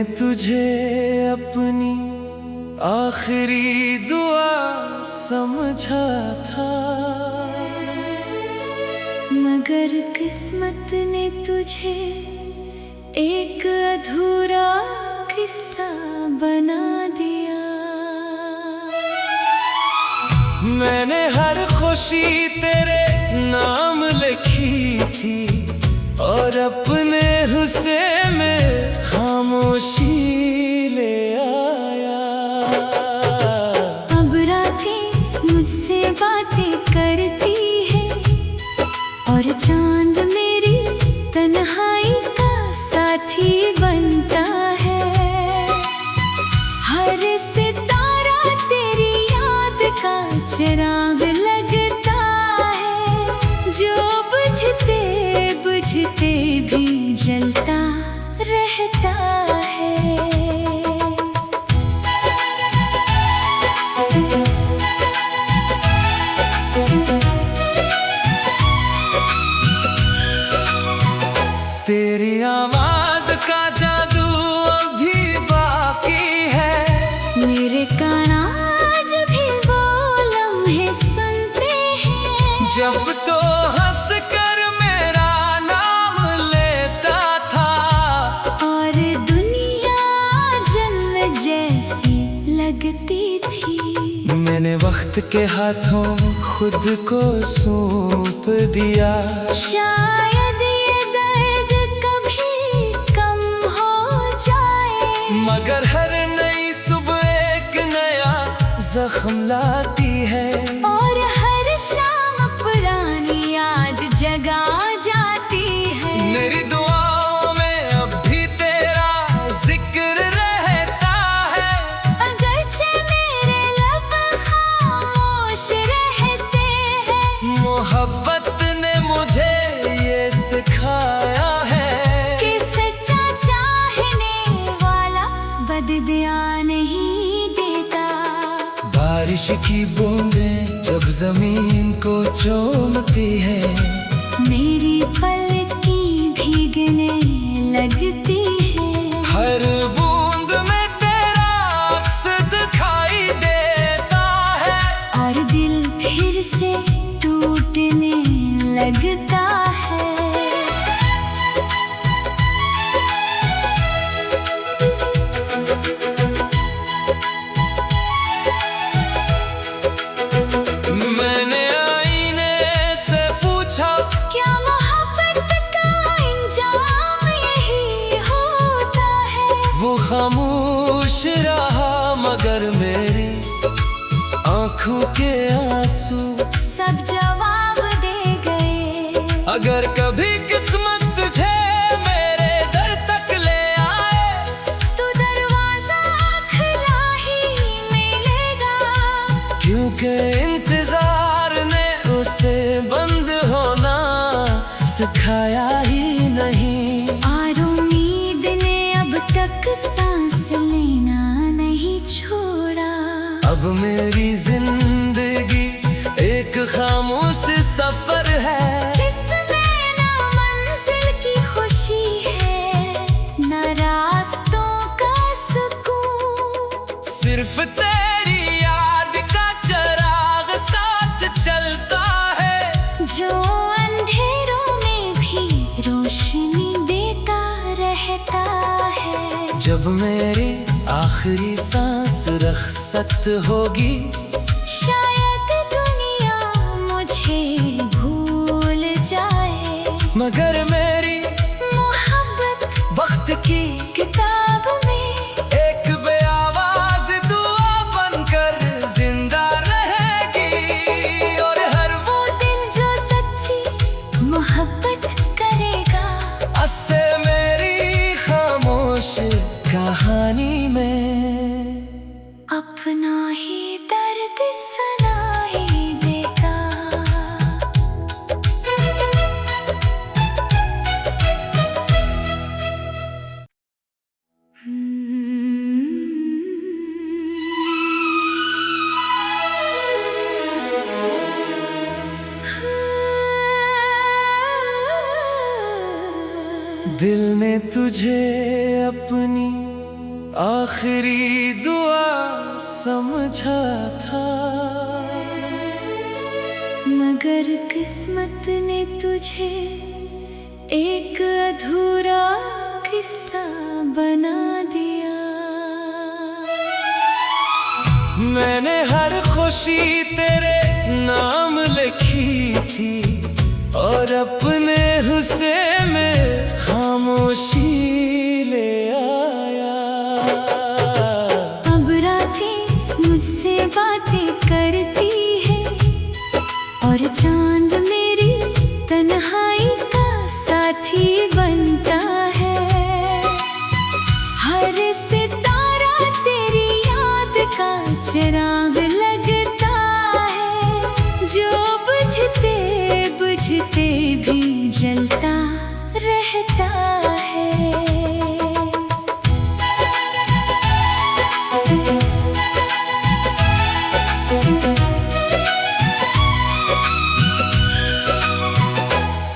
तुझे अपनी आखिरी दुआ समझा था, मगर किस्मत ने तुझे एक अधूरा किस्सा बना दिया। मैंने हर खुशी तेरे नाम लिखी थी और अपने हुस्से में खामोशी ले आया। अब रातें मुझसे बातें करती है और चांद मेरी तन्हाई का साथी बनता है। हर सितारा तेरी याद का चिराग लगता है, जो बुझते बुझते भी जलता रहता है। तेरी आवाज का जादू अभी बाकी है, मेरे कान आज भी वो लम्हे सुनते हैं, जब तो हंस कर मेरा नाम लेता था और दुनिया जन्नत जैसी लगती थी। मैंने वक्त के हाथों खुद को सौंप दिया। शायद ये दर्द कभी कम हो जाए, मगर हर नई सुबह एक नया जख्म लाती है, और हर शाम पुरानी याद जगा जाती है। मेरी दुआओं में अब भी तेरा जिक्र रहता है, अगरचे मेरे लब खामोश रहते हैं। मोहब्बत ने मुझे ये सिखाया है कि सच्चा चाहने वाला बददिया नहीं देता। बारिश की बूंदें जब जमीन को चूमती है, मेरी पलकी भीगने लगती है। हर बूंद में तेरा अक्स दिखाई देता है, और दिल फिर से टूटने लगता है। मैंने आईने से पूछा क्या मोहब्बत का इंजाम यही होता है? वो खामोश रहा मगर मेरी आंखों के आंसू सब जवाब दे गए। अगर कभी किस्मत तुझे मेरे दर तक ले आए, तो दरवाजा खुला ही मिलेगा, क्योंकि इंतजार ने उसे बंद होना सिखाया ही नहीं। और उम्मीद ने अब तक सांस लेना नहीं छोड़ा। अब मेरी जिंदगी एक खामोश सफर है, जिसमें ना मंजिल की खुशी है, ना रास्तों का सुकून। सिर्फ तेरी याद का चिराग साथ चलता है, जो अंधेरों में भी रोशनी देता रहता है। जब मेरी आखिरी सांस रखसत होगी, शायद दुनिया मुझे भूल जाए, मगर मेरी मोहब्बत वक्त की किताब में एक बेआवाज दुआ बनकर जिंदा रहेगी। और हर वो दिल जो सच्ची मोहब्बत करेगा, अससे मेरी खामोश कहानी में अपना ही दर्द सुनाई देगा। दिल ने तुझे अपनी आखिरी दुआ समझा था। मगर किस्मत ने तुझे एक अधूरा किस्सा बना दिया। मैंने हर खुशी तेरे नाम लिखी थी और अपने हुस्से में खामोशी ले आया। अब रातें मुझसे बातें करती है और चांद मेरी तन्हाई का साथी बनता है। हर सितारा तेरी याद का चिराग लगता है, जो बुझते बुझते भी जलता रहता है।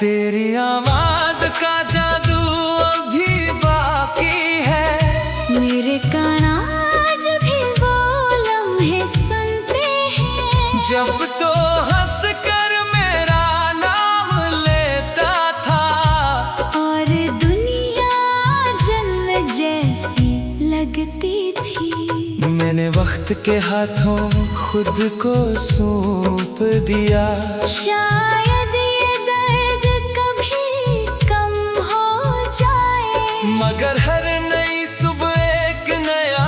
तेरी आवाज का जादू अभी बाकी है। मेरे कान आज भी वो लम्हे सुनते हैं, जब तो हंस कर मेरा नाम लेता था और दुनिया जन्नत जैसी लगती थी। मैंने वक्त के हाथों खुद को सौंप दिया। शायद ये दर्द कभी कम हो जाए, मगर हर नई सुबह एक नया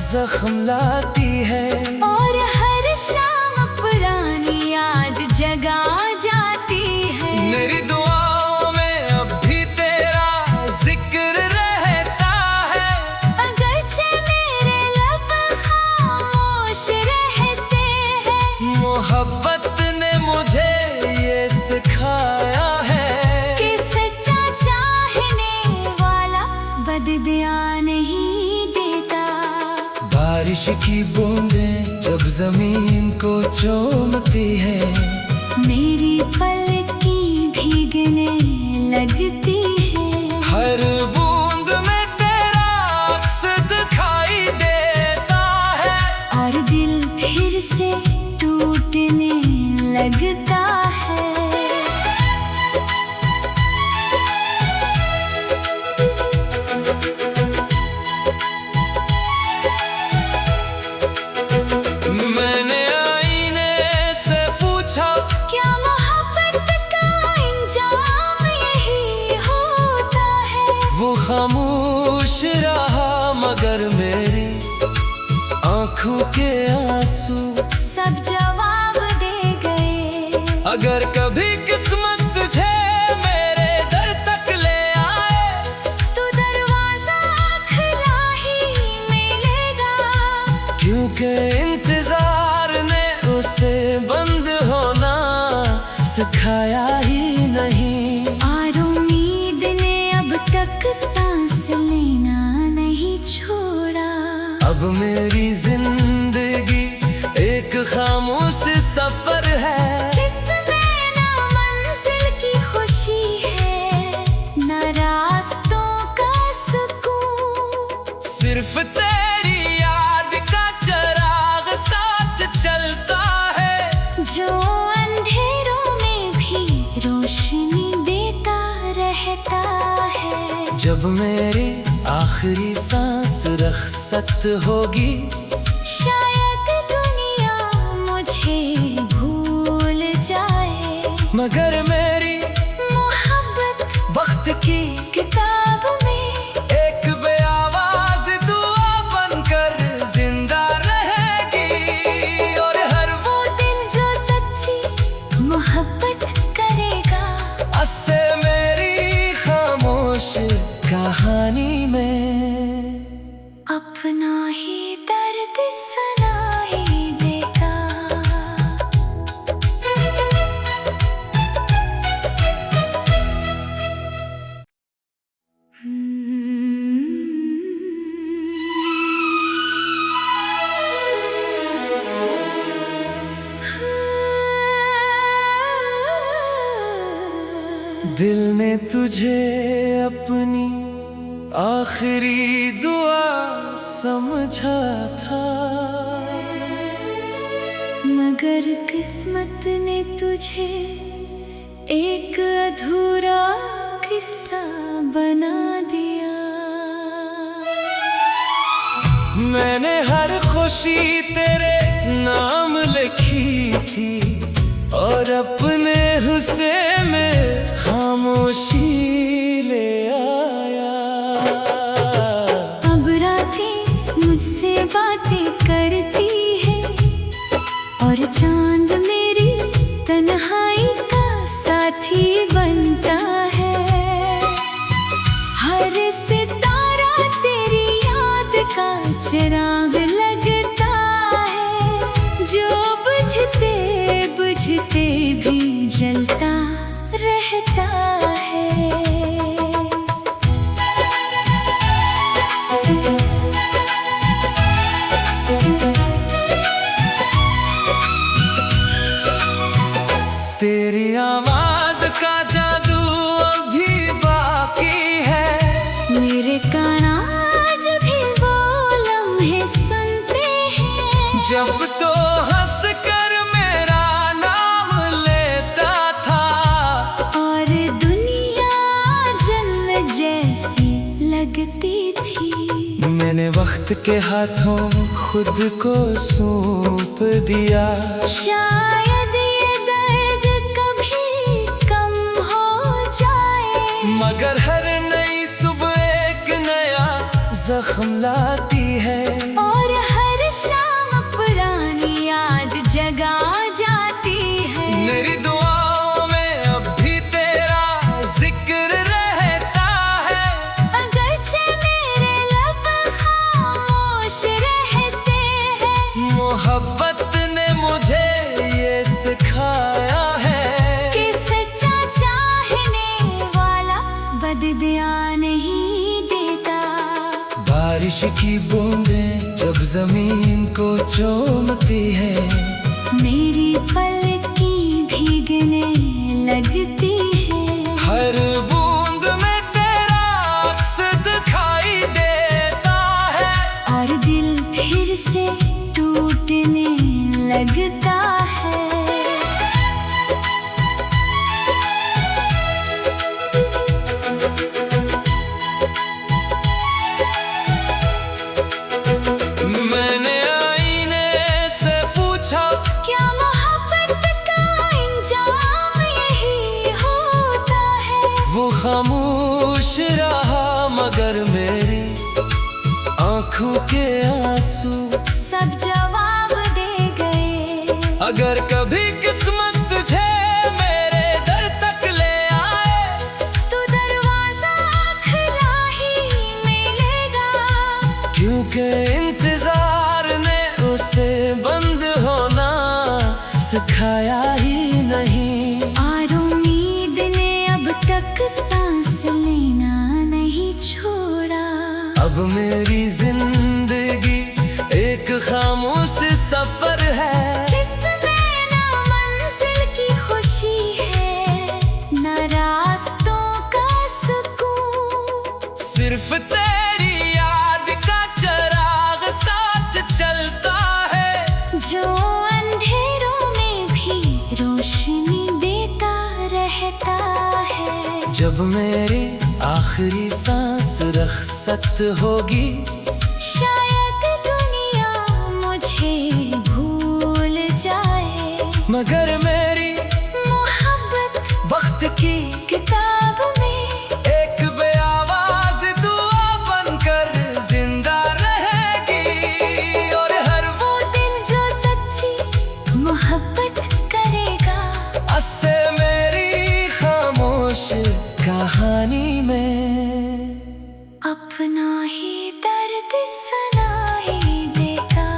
जख्म लाती है और हर शाम पुरानी याद जगा जाती है। मेरी दुआओं में अब भी तेरा जिक्र रहता है, अगरचे मेरे लब खामोश रहते हैं। मोहब्बत ने मुझे ये सिखाया है कि सच्चा चाहने वाला बददिया नहीं देता। बारिश की बूंदें जब जमीन को चूमती है, मेरी पलकी भीगने लगती है। हर बूंद में तेरा अक्स दिखाई देता है, और दिल फिर से टूटने लगता है। मैंने आईने से पूछा क्या मोहब्बत का इंजाम यही होता है? वो खामोश रहा मगर मेरी आंखों के आंसू सब जवाब दे गए। अगर कभी किस्मत तुझे मेरे दर तक ले आए, तू दरवाजा खुला ही मिलेगा, क्योंकि इंतजार ने उसे बंद होना सिखाया ही नहीं। और उम्मीद ने अब तक सांस लेना नहीं छोड़ा। अब मेरी जिंदगी एक खामोश सफर है, जिसमें ना मंजिल की खुशी है, ना रास्तों का सुकून। सिर्फ तेरी याद का चिराग साथ चलता है, जो अंधेरों में भी रोशनी देता रहता है। जब मेरी आखिरी सांस रखसत होगी, शायद दुनिया मुझे भूल जाए, मगर मेरी मोहब्बत वक्त की किताब में एक बेआवाज दुआ बनकर जिंदा रहेगी। और हर वो दिल जो सच्ची मोहब्बत करेगा, अससे मेरी खामोश कहानी में अपना ही दर्द सुनाई देगा। दिल ने तुझे अपनी आखिरी दुआ समझा था, मगर किस्मत ने तुझे एक अधूरा किस्सा बना दिया। मैंने हर खुशी तेरे नाम लिखी थी और अपने हुस्से में खामोशी ले आया। अब रातें मुझसे बातें करती है और चांद मेरी तन्हाई का साथी बनता है। हर सितारा तेरी याद का चिराग लगता है, जो बुझते बुझते भी जलता रहता है। तेरी आवाज का जादू अभी बाकी है, मेरे कान आज भी वो लम्हे सुनते हैं, जब तो हंस कर मेरा नाम लेता था और दुनिया जन्नत जैसी लगती थी। मैंने वक्त के हाथों खुद को सौंप दिया। शायद ये दर्द कभी कम हो जाए, मगर हर नई सुबह एक नया जख्म लाती है, और हर शाम पुरानी याद जगा जाती है। मेरी दुआओं में अब भी तेरा जिक्र रहता है, अगरचे मेरे लब खामोश रहते हैं, मोहब्बत ने मुझे ये सिखाया है कि सच्चा चाहने वाला बददिया नहीं देता। बारिश की बूंदें जब जमीन को चूमती है, मेरी पलकी भीगने लगती है, हर बूंद में तेरा अक्स दिखाई देता है, और दिल फिर से टूटने लगता है। मैंने आईने से पूछा क्या मोहब्बत का इंजाम यही होता है? वो खामोश रहा मगर मेरी आंखों के आंसू सब जवाब दे गए। अगर कभी किस्मत तुझे मेरे दर तक ले आए, तू दरवाजा खुला ही मिलेगा, क्योंकि इंतजार ने उसे बंद होना सिखाया ही नहीं। और उम्मीद ने अब तक सांस लेना नहीं छोड़ा। अब मेरी जिंदगी एक खामोश सफर है, जिसमें ना मंजिल की खुशी है, ना रास्तों का सुकून, सिर्फ तेरी याद का चिराग साथ चलता है, जो अंधेरों में भी रोशनी देता रहता है। जब मेरी आखिरी सांस रखसत होगी, शायद दुनिया मुझे भूल जाए, मगर मेरी मोहब्बत वक्त की किताब में एक बेआवाज दुआ बनकर जिंदा रहेगी, और हर वो दिल जो सच्ची मोहब्बत करेगा, अस्से मेरी खामोश कहानी में अपना ही दर्द सुनाई देगा।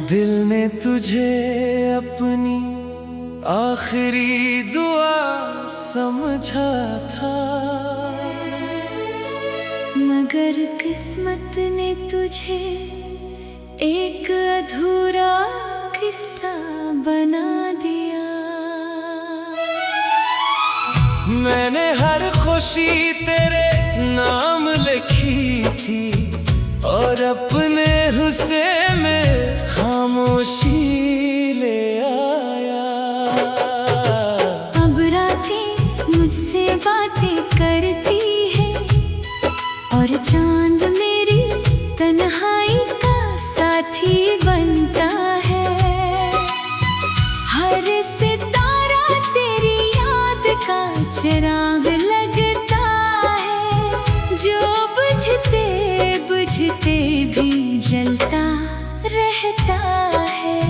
दिल ने तुझे अपनी आखिरी दुआ समझा था। मगर किस्मत ने तुझे एक अधूरा किस्सा बना दिया। मैंने हर खुशी तेरे नाम लिखी थी और अपने हुस्से में खामोशी ले आया। अब रातें मुझसे बातें करती है और चांद मेरी तन्हाई का साथी बनता है। हर सितारा तेरी याद का चिराग लगता है, जो बुझते बुझते भी जलता रहता है।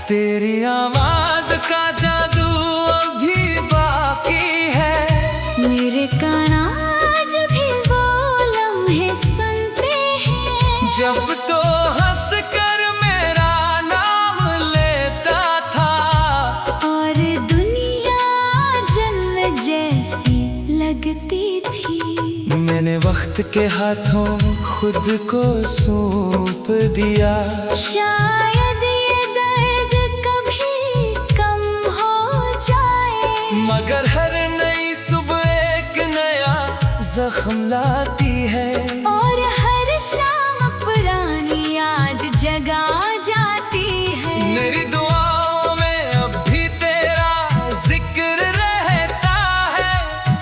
तेरी आवाज का जादू अभी बाकी है। मेरे कान आज भी वो लम्हे सुनते हैं, जब तो हंस कर मेरा नाम लेता था और दुनिया जन्नत जैसी लगती थी। मैंने वक्त के हाथों खुद को सौंप दिया। शायद ये दर्द कभी कम हो जाए, मगर हर नई सुबह एक नया जख्म लाती है और हर शाम पुरानी याद जगा जाती है। मेरी दुआओं में अब भी तेरा जिक्र रहता है,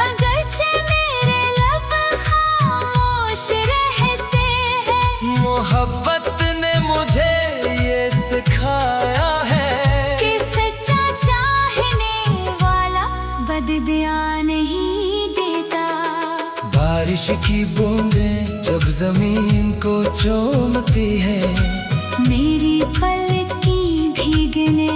अगरचे मेरे लब खामोश रहते हैं। मोहब्बत ने मुझे ये सिखाया है कि सच्चा चाहने वाला बददिया नहीं देता। बारिश की बूंदें जब जमीन को चूमती है, मेरी पलकी भीगने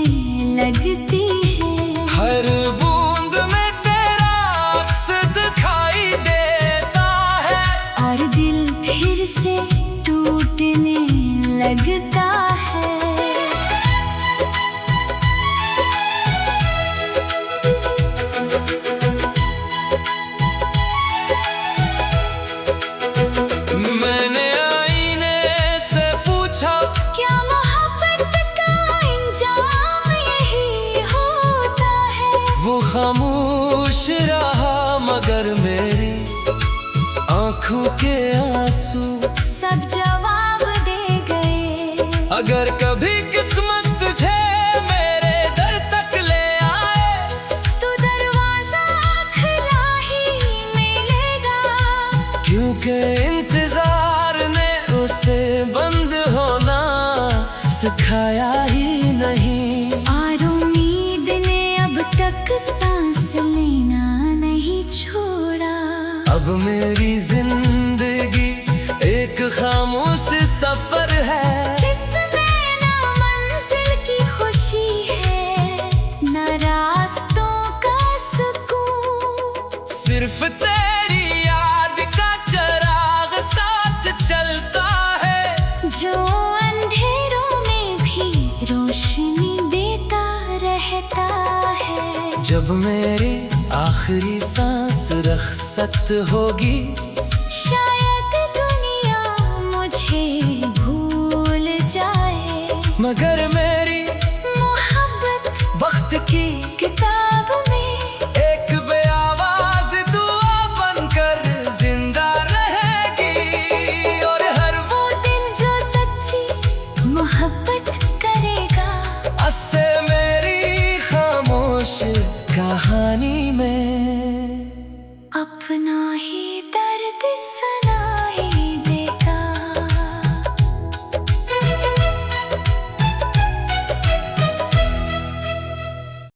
लगती है। हर बूंद में तेरा अक्स दिखाई देता है, और दिल फिर से टूटने लगता है। मैंने आईने से पूछा क्या मोहब्बत का इंजाम यही होता है? वो खामोश रहा मगर मेरी आंखों के आंसू सब जवाब दे गए। अगर कभी किस्मत तुझे मेरे दर तक ले आए, तो दरवाजा खुला ही मिलेगा, क्योंकि इंतजार ने उसे बंद होना सिखाया ही नहीं। और उम्मीद ने अब तक सांस लेना नहीं छोड़ा। अब मेरी जिंदगी एक खामोश सफर है, जिसमें ना मंजिल की खुशी है, ना रास्तों का सुकून। सिर्फ तेरी याद का चिराग साथ चलता है, जो अंधेरों में भी रोशनी देता रहता है। जब मेरी आखिरी सांस रखसत होगी, शायद दुनिया मुझे भूल जाए, मगर मेरी मोहब्बत वक्त की किताब में एक बेआवाज दुआ बनकर जिंदा रहेगी। और हर वो दिल जो सच्ची मोहब्बत करेगा, अससे मेरी खामोश कहानी में अपना ही दर्द सुन